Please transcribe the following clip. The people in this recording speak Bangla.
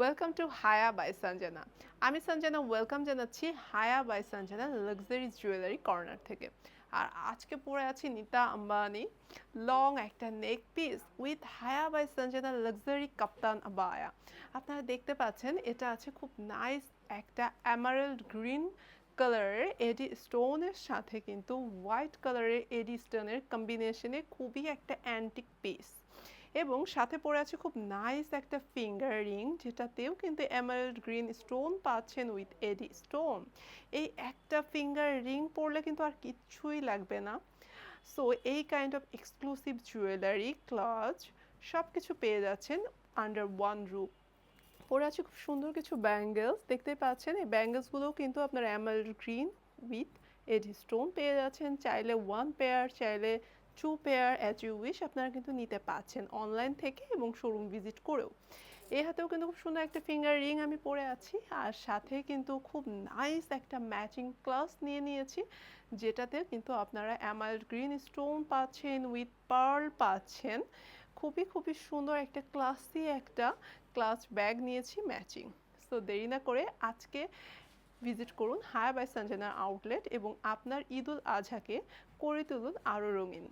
Welcome to Haya by Sanjana. আমি সঞ্জনা ওয়েলকাম জানাচ্ছি Haya by Sanjana luxury jewellery corner থেকে। আর আজকে পরে আছি নিতা আম্বানি লং একটা neck piece with Haya by Sanjana luxury kaftan abaya. আপনারা দেখতে পাচ্ছেন এটা আছে খুব নাইস একটা এমারেল্ড গ্রিন কালারের এডি স্টোনের সাথে কিন্তু হোয়াইট কালারের এডি স্টোনের কম্বিনেশনে খুবই একটা অ্যান্টিক পিস, এবং সাথে পড়ে আছে খুব নাইস একটা ফিঙ্গার রিং, যেটাতেও কিন্তু এমারেল্ড গ্রিন স্টোন পাচ্ছেন উইথ এডি স্টোন। এই একটা ফিঙ্গার রিং পরলে কিন্তু আর কিচ্ছুই লাগবে না। সো এই kind of exclusive jewellery clutch সব কিছু পেয়ে যাচ্ছেন আন্ডার ওয়ান রুফ। পরে আছে খুব সুন্দর কিছু ব্যাঙ্গেলস, দেখতে পাচ্ছেন এই ব্যাঙ্গেলসগুলোও কিন্তু আপনার emerald green with AD stone পেয়ে যাচ্ছেন। চাইলে ওয়ান পেয়ার, চাইলে two pair, as you wish আপনারা কিন্তু নিতে পাচ্ছেন অনলাইন থেকে এবং শোরুম ভিজিট করেও। এই হাতেও কিন্তু খুব সুন্দর একটা ফিঙ্গার রিং আমি পরে আছি, আর সাথে কিন্তু খুব নাইস একটা ম্যাচিং ক্লাস নিয়ে নিয়েছি, যেটাতে কিন্তু আপনারা এমারেল্ড গ্রিন স্টোন পাচ্ছেন উইথ পার্ল পাচ্ছেন। খুবই খুবই সুন্দর একটা ক্লাসি একটা ক্লাচ ব্যাগ নিয়েছি ম্যাচিং। সো দেরি না করে আজকে ভিজিট করুন হায়া বাই সঞ্জনা আউটলেট এবং আপনার ঈদ উল আজহাকে করে তুলুন আরও রঙিন।